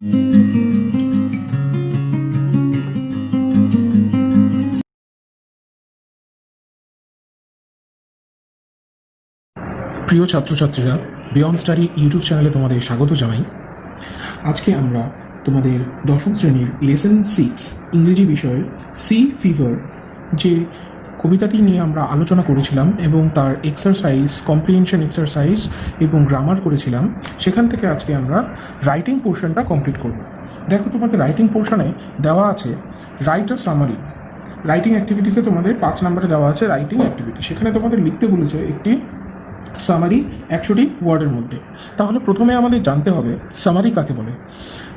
প্রিয় ছাত্রছাত্রীরা, beyond study YouTube চ্যানেলে তোমাদের স্বাগত জানাই। আজকে আমরা তোমাদের দশম শ্রেণীর লেসন 6 ইংরেজি বিষয়ের সি ফিভার যে কবিতাটি নিয়ে আমরা আলোচনা করেছিলাম এবং তার এক্সারসাইজ, কম্প্রিহেনশন এক্সারসাইজ এবং গ্রামার করেছিলাম, সেখান থেকে আজকে আমরা রাইটিং পোর্শনটা কমপ্লিট করব। দেখো, তোমাদের রাইটিং পোর্শনে দেওয়া আছে রাইট আ সামারি। রাইটিং অ্যাক্টিভিটিসে তোমাদের 5 নম্বরে দেওয়া আছে রাইটিং অ্যাক্টিভিটি। সেখানে তোমাদের লিখতে বলেছে একটি সামারি 100টি ওয়ার্ডের মধ্যে। তাহলে প্রথমে আমাদের জানতে হবে সামারি কাকে বলে,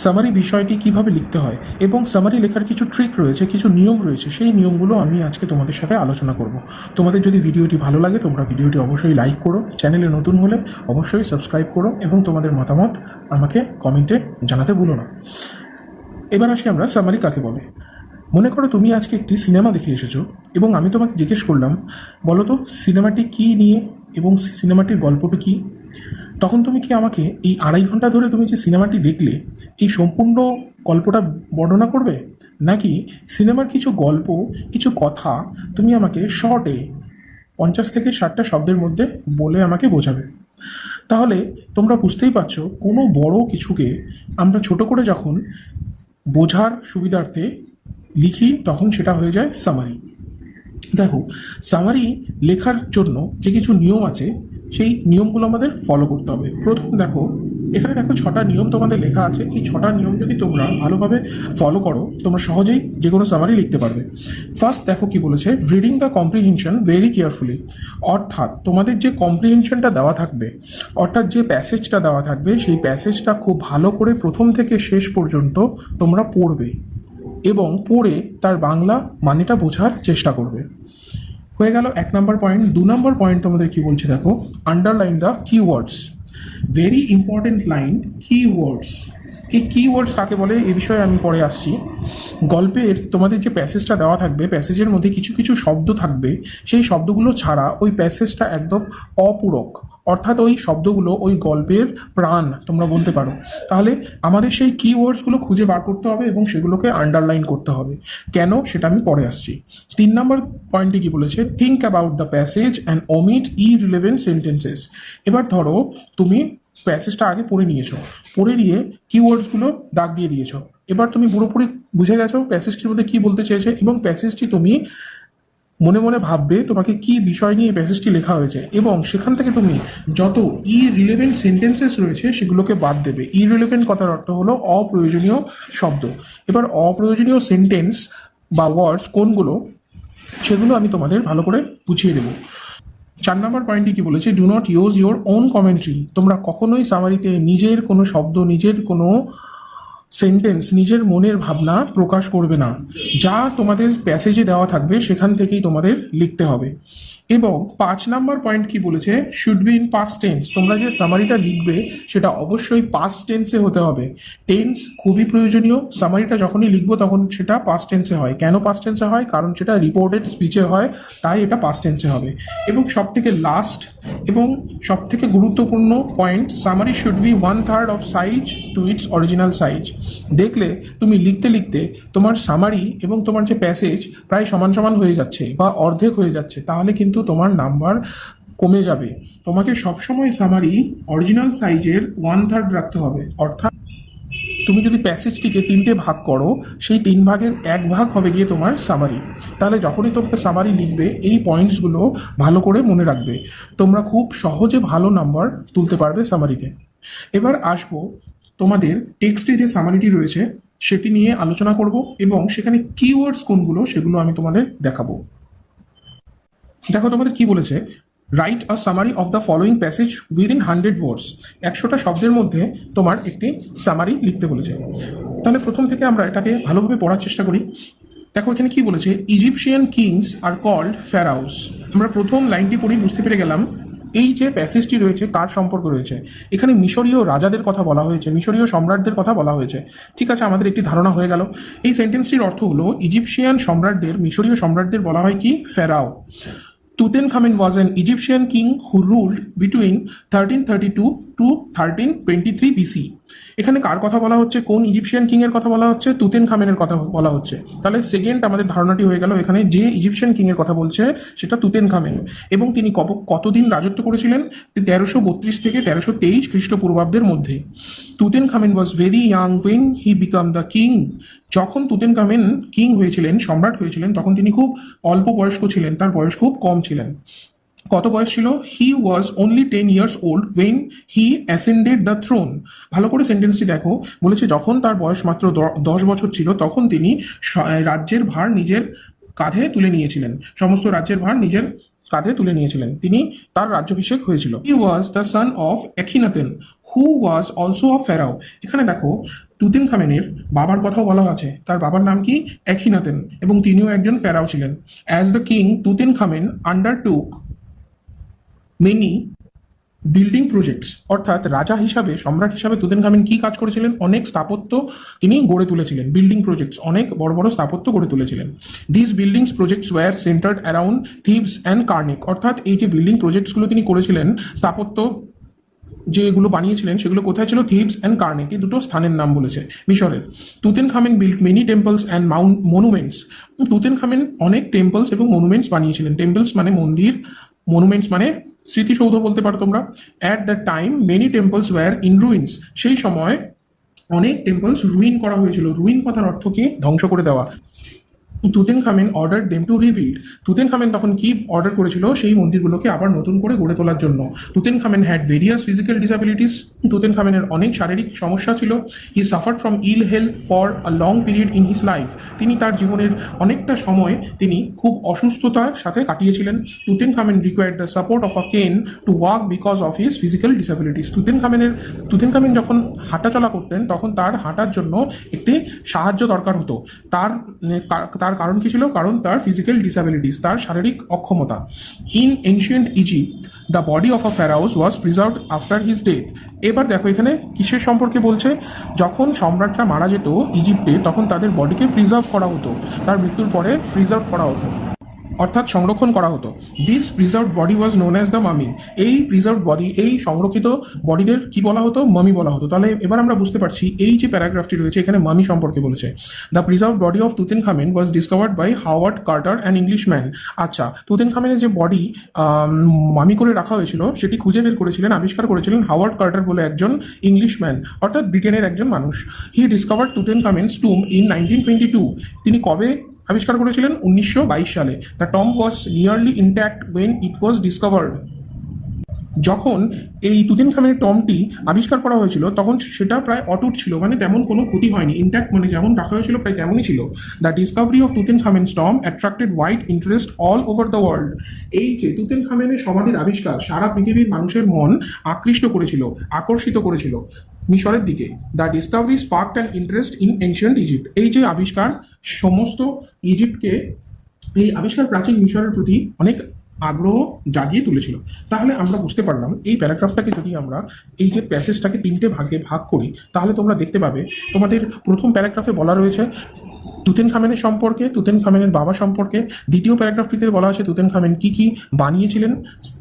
সামারি বিষয়টি কিভাবে লিখতে হয় এবং সামারি লেখার কিছু ট্রিক রয়েছে, কিছু নিয়ম রয়েছে। সেই নিয়মগুলো আমি আজকে তোমাদের সাথে আলোচনা করব। তোমাদের যদি ভিডিওটি ভালো লাগে তোমরা ভিডিওটি অবশ্যই লাইক করো, চ্যানেলে নতুন হলে অবশ্যই সাবস্ক্রাইব করো এবং তোমাদের মতামত আমাকে কমেন্টে জানাতে ভুলো না। এবার আসি আমরা সামারি কাকে বলে। মনে করো তুমি আজকে একটি সিনেমা দেখে এসেছো এবং আমি তোমাকে জিজ্ঞেস করলাম, বলো তো সিনেমাটি কী নিয়ে এবং সিনেমাটির গল্পটি কী। তখন তুমি কি আমাকে এই 2.5 ঘন্টা ধরে তুমি যে সিনেমাটি দেখলে এই সম্পূর্ণ গল্পটা বর্ণনা করবে, নাকি সিনেমার কিছু গল্প, কিছু কথা তুমি আমাকে শর্টে 50 থেকে 60টা শব্দের মধ্যে বলে আমাকে বোঝাবে? তাহলে তোমরা বুঝতেই পারছো, কোনো বড় কিছুকে আমরা ছোট করে যখন বোঝার সুবিধার্থে লিখি তখন সেটা হয়ে যায় সামারি। দেখো, সামারি লেখার জন্য যে কিছু নিয়ম আছে সেই নিয়মগুলো আমাদের ফলো করতে হবে। প্রথম দেখো, এখানে দেখো 6টা নিয়ম তোমাদের লেখা আছে। এই 6টা নিয়ম যদি তোমরা ভালোভাবে ফলো করো তোমরা সহজেই যে কোনো সামারি লিখতে পারবে। ফার্স্ট দেখো কি বলেছে, reading the comprehension very carefully. অর্থাৎ তোমাদের যে কম্প্রিহেনশনটা দেওয়া থাকবে, অর্থাৎ যে প্যাসেজটা দেওয়া থাকবে সেই প্যাসেজটা খুব ভালো করে প্রথম থেকে শেষ পর্যন্ত তোমরা পড়বে এবং পড়ে তার বাংলা মানেটা বোঝার চেষ্টা করবে। হয়ে গেল 1 নম্বর পয়েন্ট। 2 নম্বর পয়েন্ট তোমাদের কি বলছে দেখো, underline the keywords. Very important line, keywords. এই কিওয়ার্ডস কাকে বলে এ বিষয়ে আমি পরে আসছি। গল্পের তোমাদের যে প্যাসেজটা দেওয়া থাকবে, প্যাসেজের মধ্যে কিছু কিছু শব্দ থাকবে, সেই শব্দগুলো ছাড়া ওই প্যাসেজটা একদম অপূরক। অর্থাৎ ওই শব্দগুলো ওই গল্পের প্রাণ তোমরা বলতে পারো। তাহলে আমাদের সেই কিওয়ার্ডসগুলো খুঁজে বার করতে হবে এবং সেগুলোকে আন্ডারলাইন করতে হবে। কেন সেটা আমি পরে আসছি। 3 নম্বর পয়েন্টে কি বলেছে, think about the passage and omit irrelevant sentences. এবার ধরো তুমি প্যাসেজটা আগে পড়ে নিয়েছো, পড়ে নিয়ে কিওয়ার্ডসগুলো দাগ দিয়ে দিয়েছো। এবার তুমি পুরোপুরি বুঝে গেছো প্যাসেজটির মধ্যে কী বলতে চেয়েছে এবং প্যাসেজটি তুমি মনে মনে ভাববে তোমাকে কি বিষয় নিয়ে প্যাসেজটি লেখা হয়েছে এবং সেখান থেকে তুমি যত ইররিলেভেন্ট সেন্টেন্সেস রয়েছে সেগুলোকে বাদ দেবে। ইররিলেভেন্ট কথার অর্থ হলো অপ্রয়োজনীয় শব্দ। এবার অপ্রয়োজনীয় সেন্টেন্স বা ওয়ার্ডস কোনগুলো সেগুলো আমি তোমাদের ভালো করে বুঝিয়ে দেবো। 4 নম্বর পয়েন্টে কি বলেছে, do not use your own commentary. তোমরা কখনোই সামারিতে নিজের কোনো শব্দ, নিজের কোনো সেন্টেন্স, নিজের মনের ভাবনা প্রকাশ করবে না। যা তোমাদের প্যাসেজে দেওয়া থাকবে সেখান থেকেই তোমাদের লিখতে হবে। এবং 5 নম্বর পয়েন্ট কি বলেছে, should be in past tense. তোমরা যে সামারিটা লিখবে সেটা অবশ্যই পাস্ট টেন্সে হতে হবে। টেন্স খুবই প্রয়োজনীয়। সামারিটা যখনই লিখবো তখন সেটা পাস্ট টেন্সে হয়। কেন পাস্ট টেন্সে হয়? কারণ সেটা রিপোর্টেড স্পিচে হয়, তাই এটা পাস্ট টেন্সে হবে। এবং সবথেকে লাস্ট এবং সবথেকে গুরুত্বপূর্ণ point, summary should be 1/3 of size to its original size. দেখলে তুমি লিখতে লিখতে তোমার সামারি এবং তোমার যে প্যাসেজ প্রায় সমান সমান হয়ে যাচ্ছে বা অর্ধেক হয়ে যাচ্ছে, তাহলে কিন্তু তোমার নাম্বার কমে যাবে। তোমাকে সবসময় সামারি অরিজিনাল সাইজের 1/3 রাখতে হবে। অর্থাৎ তুমি যদি প্যাসেজটিকে 3টে ভাগ করো, সেই 3 ভাগের 1 ভাগ হবে গিয়ে তোমার সামারি। তাহলে যখনই তোমরা সামারি লিখবে এই পয়েন্টসগুলো ভালো করে মনে রাখবে, তোমরা খুব সহজে ভালো নাম্বার তুলতে পারবে সামারিতে। এবার আসবো তোমাদের টেক্সটে যে সামারিটি রয়েছে সেটি নিয়ে আলোচনা করব এবং সেখানে কিওয়ার্ডস কোনগুলো সেগুলো আমি তোমাদের দেখাবো। দেখো তোমাদের কি বলেছে, write a summary of the following passage within 100 ওয়ার্ডস। 100টা শব্দের মধ্যে তোমার একটি সামারি লিখতে বলেছে। তাহলে প্রথম থেকে আমরা এটাকে ভালোভাবে পড়ার চেষ্টা করি। দেখো এখানে কি বলেছে, Egyptian kings are called pharaohs. আমরা প্রথম লাইনটি পড়ি বুঝতে পেরে গেলাম এই যে প্যাসেজটি রয়েছে তার সম্পর্ক রয়েছে। এখানে মিশরীয় রাজাদের কথা বলা হয়েছে, মিশরীয় সম্রাটদের কথা বলা হয়েছে। ঠিক আছে, আমাদের একটি ধারণা হয়ে গেল। এই সেন্টেন্সটির অর্থ হলো ইজিপশিয়ান সম্রাটদের, মিশরীয় সম্রাটদের বলা হয় কি, ফেরাও। Tutankhamun was an Egyptian king who ruled between 1332 to 1323 BC. এখানে কার কথা বলা হচ্ছে, কোন ইজিপশিয়ান কিং এর কথা বলা হচ্ছে? তুতেনখামেনের কথা বলা হচ্ছে। তাহলে সেকেন্ড আমাদের ধারণাটি হয়ে গেল, এখানে যে ইজিপশিয়ান কিং এর কথা বলছে সেটা তুতেনখামেন। এবং তিনি কতদিন রাজত্ব করেছিলেন? 1332 থেকে 1323 খ্রিস্টপূর্বাব্দের মধ্যে। Tutankhamun was very young when he became the king. যখন তুতেনখামেন কিং হয়েছিলেন, সম্রাট হয়েছিলেন, তখন তিনি খুব অল্প বয়স্ক ছিলেন, তার বয়স খুব কম ছিলেন। কত বয়স ছিল? He was only 10 years old when he ascended the throne. ভালো করে সেন্টেন্সটি দেখো, বলেছে যখন তার বয়স মাত্র 10 বছর ছিল তখন তিনি রাজ্যের ভার নিজের কাঁধে তুলে নিয়েছিলেন, সমস্ত রাজ্যের ভার নিজের কাঁধে তুলে নিয়েছিলেন, তিনি তার রাজ্যাভিষেক হয়েছিল। He was the son of Akhenaten who was also of pharaoh. এখানে দেখো তুতেনখামেনের বাবার কথাও বলা আছে, তার বাবার নাম কি? এখিনাতেন, এবং তিনিও একজন ফেরাও ছিলেন। As the king Tutankhamun undertook many building projects, অর্থাৎ রাজা হিসাবে, সম্রাট হিসাবে তুতেনখামেন কি কাজ করেছিলেন? অনেক স্থাপত্য তিনি গড়ে তুলেছিলেন। বিল্ডিং প্রজেক্টস, অনেক বড় বড় স্থাপত্য গড়ে তুলেছিলেন। This buildings projects were centred around Thebes and Karnak, অর্থাৎ এই যে বিল্ডিং প্রজেক্টসগুলো তিনি করেছিলেন, স্থাপত্য যেগুলো বানিয়েছিলেন সেগুলো কোথায় ছিল? থিবস অ্যান্ড কার্নিক, এই দুটো স্থানের নাম বলেছে মিশরের। Tutankhamun built many temples and monuments. Tutankhamun অনেক টেম্পলস এবং মনুমেন্টস বানিয়েছিলেন। টেম্পলস মানে মন্দির, মনুমেন্টস মানে স্মৃতিসৌধ বলতে পারো তোমরা। At the time many temples were in ruins, সেই সময় অনেক টেম্পলস রুইন করা হয়েছিল। রুইন কথার অর্থ কি? ধ্বংস করে দেওয়া। Tutankhamun order them to rebuild. Tutankhamun তখন কি অর্ডার করেছিল? সেই মন্দিরগুলোকে আবার নতুন করে গড়ে তোলার জন্য। Tutankhamun had various physical disabilities. তুতেনখামেনের অনেক শারীরিক সমস্যা ছিল। He suffered from ill health for a long period in his life. তিনি তার জীবনের অনেকটা সময় তিনি খুব অসুস্থতার সাথে কাটিয়েছিলেন। Tutankhamun required the support of a cane to walk because of his physical disabilities. Tutankhamun যখন হাঁটাচলা করতেন তখন তার হাঁটার জন্য একটি সাহায্য দরকার হতো। তার কারণ কি ছিল? কারণ তার ফিজিক্যাল ডিসাবিলিটিস, তার শারীরিক অক্ষমতা। In ancient Egypt the body of a pharaohs was preserved after his death. এবার দেখো এখানে কিসের সম্পর্কে বলছে? যখন সম্রাটরা মারা যেত ইজিপ্টে তখন তাদের বডিকে প্রিজার্ভ করা হতো, তার মৃত্যুর পরে প্রিজার্ভ করা হতো, অর্থাৎ সংরক্ষণ করা হতো। This preserved body was known as the মামি। এই প্রিজার্ভড বডি, এই সংরক্ষিত বডিদের কি বলা হতো? মামি বলা হতো। তাহলে এবার আমরা বুঝতে পারছি এই যে প্যারাগ্রাফটি রয়েছে এখানে মামি সম্পর্কে বলেছে। The preserved body of Tutankhamun was discovered by Howard Carter an Englishman. আচ্ছা, তুতেনখামেনের যে বডি মামি করে রাখা হয়েছিল সেটি খুঁজে বের করেছিলেন, আবিষ্কার করেছিলেন হাওয়ার্ড কার্টার বলে একজন ইংলিশম্যান, অর্থাৎ ব্রিটেনের একজন মানুষ। হি ডিসকভার্ড তুতেনখামেনস টুম ইন 1922। তিনি কবে আবিষ্কার করেছিলেন? 1922 সালে। The tomb was nearly intact when it was discovered. যখন এই তুতেনখামেনের টমটি আবিষ্কার করা হয়েছিল তখন সেটা প্রায় অটুট ছিল, মানে তেমন কোনো ক্ষতি হয়নি। ইনট্যাক্ট মানে যেমন রাখা হয়েছিল প্রায় তেমনই ছিল। The discovery of Tutankhamun's tomb attracted wide interest all over the world. এই যে তুতেনখামেনের সমাধির আবিষ্কার সারা পৃথিবীর মানুষের মন আকৃষ্ট করেছিল, আকর্ষিত করেছিল মিশরের দিকে। The Discovery sparked an interest in ancient Egypt. এই যে আবিষ্কার সমস্ত ইজিপ্টকে, এই আবিষ্কার প্রাচীন মিশরের প্রতি অনেক আগ্রহ জাগিয়ে তুলেছিল। তাহলে আমরা বুঝতে পারলাম এই প্যারাগ্রাফটাকে যদি আমরা এই যে প্যাসেজটাকে 3টে ভাগে ভাগ করি তাহলে তোমরা দেখতে পাবে তোমাদের প্রথম প্যারাগ্রাফে বলা রয়েছে তুতেনখামেনের সম্পর্কে, তুতেনখামেনের বাবা সম্পর্কে। দ্বিতীয় প্যারাগ্রাফটিতে বলা আছে তুতেনখামেন কি কি বানিয়েছিলেন।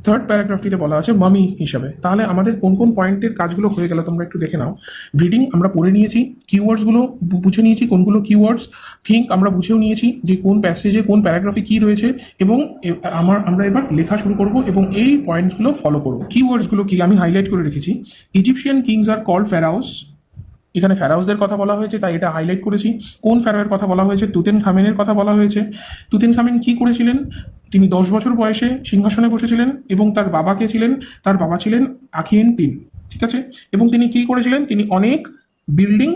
থার্ড প্যারাগ্রাফটিতে বলা আছে মামি হিসাবে। তাহলে আমাদের কোন কোন পয়েন্টের কাজগুলো হয়ে গেল তোমরা একটু দেখে নাও। রিডিং আমরা পড়ে নিয়েছি, কিওয়ার্ডসগুলো বুঝে নিয়েছি কোনগুলো কিওয়ার্ডস। থিঙ্ক আমরা বুঝেও নিয়েছি যে কোন প্যাসেজে কোন প্যারাগ্রাফে কি রয়েছে, এবং আমরা এবার লেখা শুরু করব এবং এই পয়েন্টসগুলো ফলো করব। কিওয়ার্ডসগুলো কি আমি হাইলাইট করে রেখেছি। Egyptian kings are called pharaohs. এখানে ফ্যারাওসদের কথা বলা হয়েছে তাই এটা হাইলাইট করেছি। কোন ফ্যারাওয়ের কথা বলা হয়েছে? তুতেনখামেনের কথা বলা হয়েছে। তুতেনখামেন কি করেছিলেন? তিনি 10 বছর বয়সে সিংহাসনে বসেছিলেন এবং তার বাবা কে ছিলেন? তার বাবা ছিলেন আখিয়েনতিন, ঠিক আছে। এবং তিনি কি করেছিলেন? তিনি অনেক বিল্ডিং,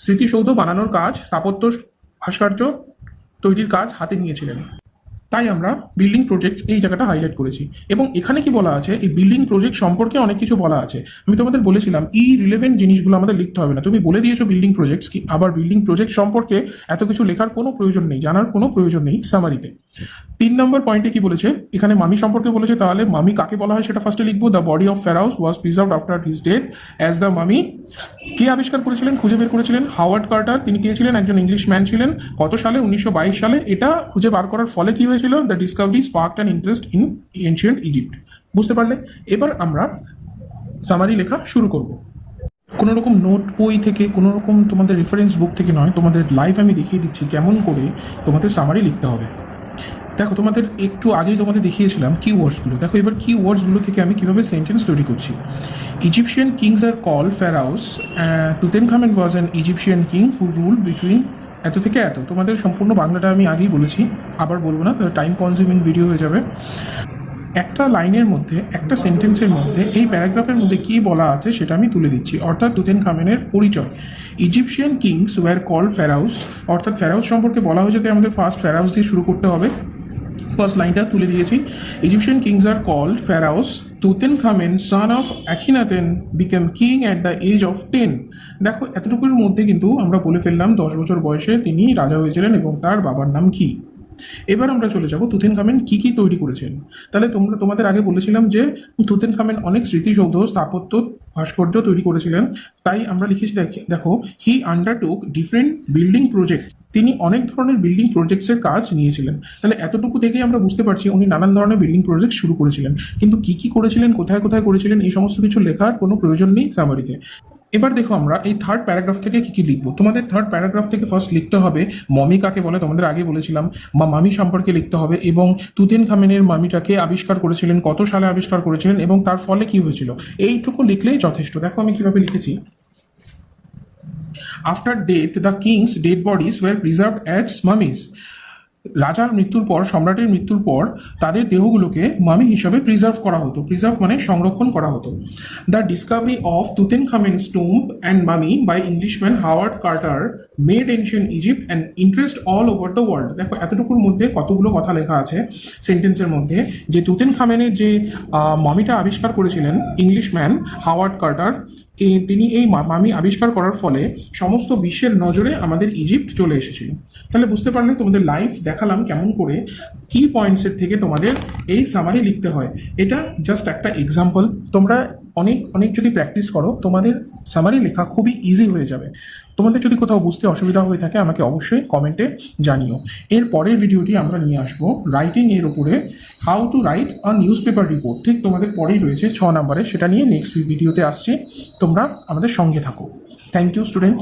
স্মৃতিসৌধ বানানোর কাজ, স্থাপত্য ভাস্কর্য তৈরির কাজ হাতে নিয়েছিলেন। তাই আমরা বিল্ডিং প্রজেক্টস এই জায়গাটা হাইলাইট করেছি। এবং এখানে কি বলা আছে? এই বিল্ডিং প্রজেক্ট সম্পর্কে অনেক কিছু বলা আছে। আমি তোমাদের বলেছিলাম রিলেভেন্ট জিনিসগুলো আমাদের লিখতে হবে না। তুমি বলে দিয়েছো বিল্ডিং প্রজেক্টস কি, আবার বিল্ডিং প্রজেক্ট সম্পর্কে এত কিছু লেখার কোনো প্রয়োজন নেই, জানার কোনো প্রয়োজন নেই সামারিতে। 3 নম্বর পয়েন্টে কি বলেছে? এখানে মামি সম্পর্কে বলেছে। তাহলে মামি কাকে বলা হয় সেটা ফার্স্টে লিখবো। The body of pharaohs was preserved after his death as the mummy. কে আবিষ্কার করেছিলেন, খুঁজে বের করেছিলেন? Howard Carter. তিনি কে ছিলেন? একজন ইংলিশ ম্যান ছিলেন। কত সালে? 1922 সালে। এটা খুঁজে বার করার ফলে কি হয়েছিল? The Discovery sparked an interest in ancient Egypt. বুঝতে পারলে? এবার আমরা সামারি লেখা শুরু করব। কোনো রকম নোট বই থেকে, কোনো রকম তোমাদের রেফারেন্স বুক থেকে নয়, তোমাদের লাইভ আমি দেখিয়ে দিচ্ছি কেমন করে তোমাদের সামারি লিখতে হবে। দেখো, তোমাদের একটু আগেই তোমাদের দেখিয়েছিলাম কিওয়ার্ডসগুলো। দেখো এবার কিওয়ার্ডসগুলো থেকে আমি কীভাবে সেন্টেন্স তৈরি করছি। Egyptian kings are call pharaohs, Tutankhamun was an Egyptian king who rule between এত থেকে এত। তোমাদের সম্পূর্ণ বাংলাটা আমি আগেই বলেছি, আবার বলবো না, তাহলে টাইম কনজিউমিং ভিডিও হয়ে যাবে। একটা লাইনের মধ্যে, একটা সেন্টেন্সের মধ্যে, এই প্যারাগ্রাফের মধ্যে কী বলা আছে সেটা আমি তুলে দিচ্ছি, অর্থাৎ তুতেনখামেনের পরিচয়। Egyptian kings were call pharaohs, অর্থাৎ ফেরাউস সম্পর্কে বলা হয়েছে, তাই আমাদের ফার্স্ট ফেরাউস দিয়ে শুরু করতে হবে। ফার্স্ট লাইনটা তুলে দিয়েছি, Egyptian kings are called pharaohs, Tutankhamun son of Akhenaten became king at the age of 10। দেখো এতটুকুর মধ্যে কিন্তু আমরা বলে ফেললাম 10 বছর বয়সে তিনি রাজা হয়েছিলেন এবং তার বাবার নাম কি। এবার আমরা চলে যাব তুতেনখামেন কি কি তৈরি করেছেন। তাহলে তোমাদের আগে বলেছিলাম যে তুতেনখামেন অনেক স্মৃতিসৌধ, স্থাপত্য, ভাস্কর্য তৈরি করেছিলেন। তাই আমরা লিখেছি, দেখো, হি আন্ডারটুক ডিফারেন্ট বিল্ডিং প্রজেক্ট, তিনি অনেক ধরনের বিল্ডিং প্রজেক্টসের কাজ নিয়েছিলেন। তাহলে এতটুকু থেকেই আমরা বুঝতে পারছি উনি নানান ধরনের বিল্ডিং প্রজেক্ট শুরু করেছিলেন, কিন্তু কি কি করেছিলেন, কোথায় কোথায় করেছিলেন, এই সমস্ত কিছু লেখার কোনো প্রয়োজন নেই সামারিতে। এবার দেখো আমরা এই থার্ড প্যারাগ্রাফ থেকে কি কি লিখবো। তোমাদের থার্ড প্যারাগ্রাফ থেকে ফার্স্ট লিখতে হবে মমি কাকে বলে, তোমাদের আগে বলেছিলাম, বা মামি সম্পর্কে লিখতে হবে, এবং তুতেনখামেনের মামিটাকে আবিষ্কার করেছিলেন, কত সালে আবিষ্কার করেছিলেন এবং তার ফলে কি হয়েছিল, এইটুকু লিখলেই যথেষ্ট। দেখো আমি কিভাবে লিখেছি। After death the kings dead bodies were preserved as mummies. রাজার মৃত্যুর পর, সম্রাটের মৃত্যুর পর তাদের দেহগুলোকে মামি হিসাবে প্রিজার্ভ করা হতো। প্রিজার্ভ মানে সংরক্ষণ করা হতো। The discovery of Tutankhamun's tomb and mummy by Englishman Howard Carter made ancient Egypt and interest all over the world. দেখো এতটুকুর মধ্যে কতগুলো কথা লেখা আছে সেন্টেন্সের মধ্যে, যে তুতেনখামেনের যে মামিটা আবিষ্কার করেছিলেন ইংলিশম্যান হাওয়ার্ড কার্টার, তিনি এই মামি আবিষ্কার করার ফলে সমস্ত বিশ্বের নজরে আমাদের ইজিপ্ট চলে এসেছিল। তাহলে বুঝতে পারলে তোমাদের লাইভ দেখালাম কেমন করে কি পয়েন্টসের থেকে তোমাদের এই সামারি লিখতে হয়। এটা জাস্ট একটা এক্সাম্পল। তোমরা অনেক অনেক যদি প্র্যাকটিস করো, তোমাদের সামারি লেখা খুবই ইজি হয়ে যাবে। তোমাদের যদি কোথাও বুঝতে অসুবিধা হয়ে থাকে আমাকে অবশ্যই কমেন্টে জানিও। এর পরের ভিডিওটি আমরা নিয়ে আসবো রাইটিং এর উপরে, how to write a news paper report. ঠিক তোমাদের পরেই রয়েছে 6 নম্বরে, সেটা নিয়ে নেক্সট ভিডিওতে আসছি। তোমরা আমাদের সঙ্গে থাকো। Thank you student.